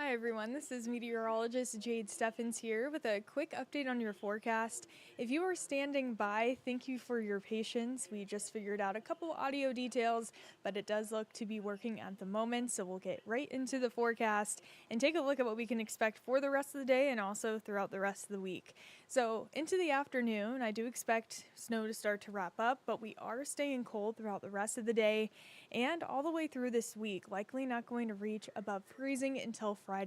Hi everyone, this is Meteorologist Jade Steffens here with a quick update on your forecast. If you are standing by, thank you for your patience. We just figured out a couple audio details, but it does look to be working at the moment, so we'll get right into the forecast and take a look at what we can expect for the rest of the day and also throughout the rest of the week. So into the afternoon, I do expect snow to start to wrap up, but we are staying cold throughout the rest of the day and all the way through this week, likely not going to reach above freezing until Friday.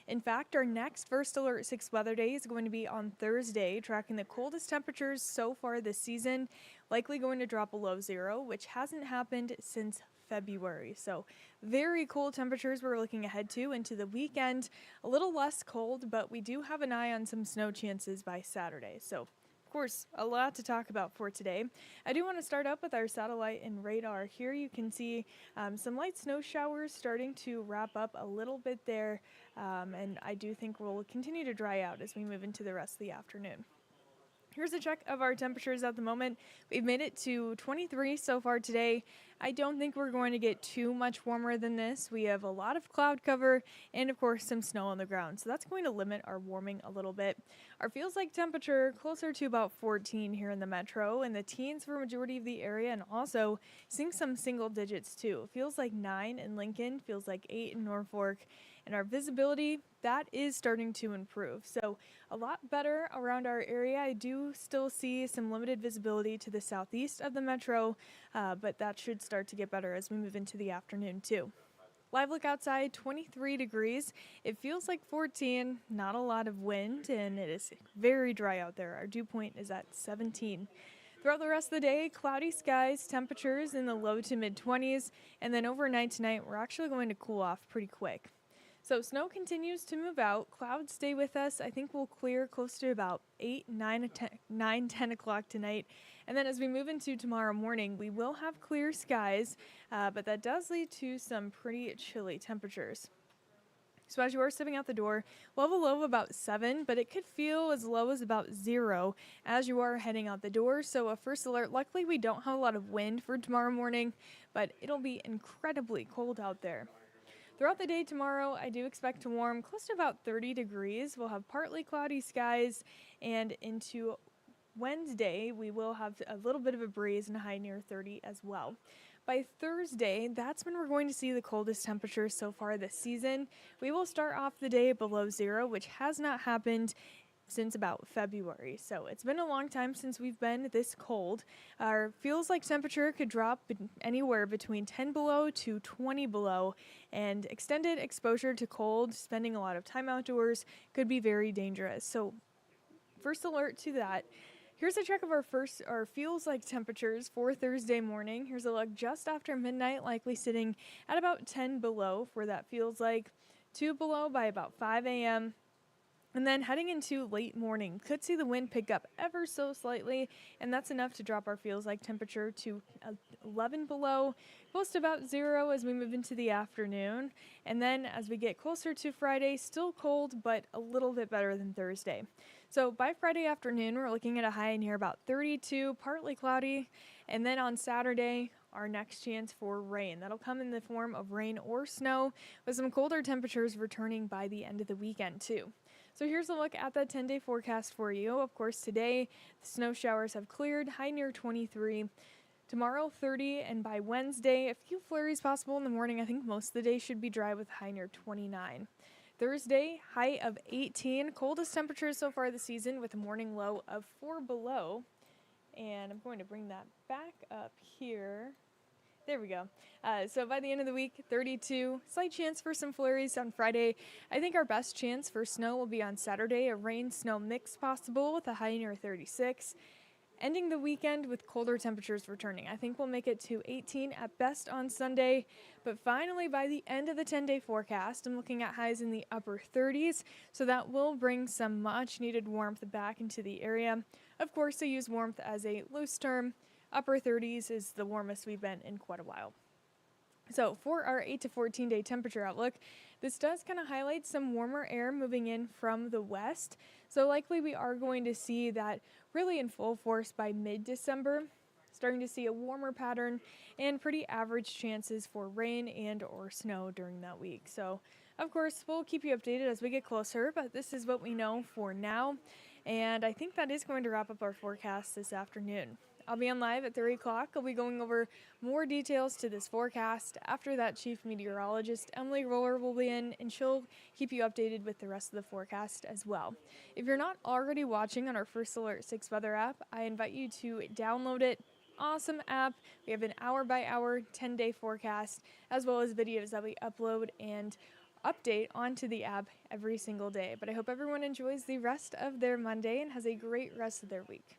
In fact, our next First Alert 6 weather day is going to be on Thursday, tracking the coldest temperatures so far this season, likely going to drop below zero, which hasn't happened since February. So very cold temperatures we're looking ahead to into the weekend. A little less cold, but we do have an eye on some snow chances by Saturday. So of course, a lot to talk about for today. I do want to start up with our satellite and radar. Here you can see some light snow showers starting to wrap up a little bit there, and I do think we'll continue to dry out as we move into the rest of the afternoon. Here's a check of our temperatures at the moment. We've made it to 23 so far today. I don't think we're going to get too much warmer than this. We have a lot of cloud cover and of course some snow on the ground. So that's going to limit our warming a little bit. Our feels like temperature closer to about 14 here in the metro and the teens for majority of the area, and also seeing some single digits too. It feels like 9 in Lincoln, feels like 8 in Norfolk, and our visibility, that is starting to improve. So a lot better around our area. I do still see some limited visibility to the southeast of the metro, but that should start to get better as we move into the afternoon too. Live look outside, 23 degrees. It feels like 14, not a lot of wind, and it is very dry out there. Our dew point is at 17. Throughout the rest of the day, cloudy skies, temperatures in the low to mid 20s, and then overnight tonight, we're actually going to cool off pretty quick. So snow continues to move out. Clouds stay with us. I think we'll clear close to about 8, 10 o'clock tonight. And then as we move into tomorrow morning, we will have clear skies, but that does lead to some pretty chilly temperatures. So as you are stepping out the door, we'll have a low of about 7, but it could feel as low as about 0 as you are heading out the door. So a first alert, luckily we don't have a lot of wind for tomorrow morning, but it'll be incredibly cold out there. Throughout the day tomorrow, I do expect to warm close to about 30 degrees. We'll have partly cloudy skies, and into Wednesday, we will have a little bit of a breeze and a high near 30 as well. By Thursday, that's when we're going to see the coldest temperatures so far this season. We will start off the day below 0, which has not happened since about February. So it's been a long time since we've been this cold. Our feels like temperature could drop anywhere between 10 below to 20 below, and extended exposure to cold, spending a lot of time outdoors, could be very dangerous. So first alert to that. Here's a check of our feels like temperatures for Thursday morning. Here's a look just after midnight, likely sitting at about 10 below for that feels like, 2 below by about 5 a.m. And then heading into late morning, could see the wind pick up ever so slightly, and that's enough to drop our feels like temperature to 11 below, close to about 0 as we move into the afternoon. And then as we get closer to Friday, still cold, but a little bit better than Thursday. So by Friday afternoon, we're looking at a high near about 32, partly cloudy. And then on Saturday, our next chance for rain. That'll come in the form of rain or snow, with some colder temperatures returning by the end of the weekend too. So here's a look at that 10-day forecast for you. Of course, today, the snow showers have cleared, high near 23. Tomorrow, 30, and by Wednesday, a few flurries possible in the morning. I think most of the day should be dry with high near 29. Thursday, high of 18. Coldest temperatures so far this season with a morning low of 4 below. And I'm going to bring that back up here. There we go. So by the end of the week, 32. Slight chance for some flurries on Friday. I think our best chance for snow will be on Saturday. A rain-snow mix possible with a high near 36. Ending the weekend with colder temperatures returning. I think we'll make it to 18 at best on Sunday. But finally, by the end of the 10-day forecast, I'm looking at highs in the upper 30s. So that will bring some much-needed warmth back into the area. Of course, I use warmth as a loose term. Upper 30s is the warmest we've been in quite a while. So for our 8 to 14 day temperature outlook, this does kind of highlight some warmer air moving in from the west. So likely we are going to see that really in full force by mid-December. Starting to see a warmer pattern and pretty average chances for rain and or snow during that week. So Of course, we'll keep you updated as we get closer, but this is what we know for now. And I think that is going to wrap up our forecast this afternoon. I'll be on live at 3 o'clock. I'll be going over more details to this forecast. After that, Chief Meteorologist Emily Roller will be in, and she'll keep you updated with the rest of the forecast as well. If you're not already watching on our First Alert 6 weather app, I invite you to download it. Awesome app. We have an hour by hour 10-day forecast, as well as videos that we upload and update onto the app every single day. But I hope everyone enjoys the rest of their Monday and has a great rest of their week.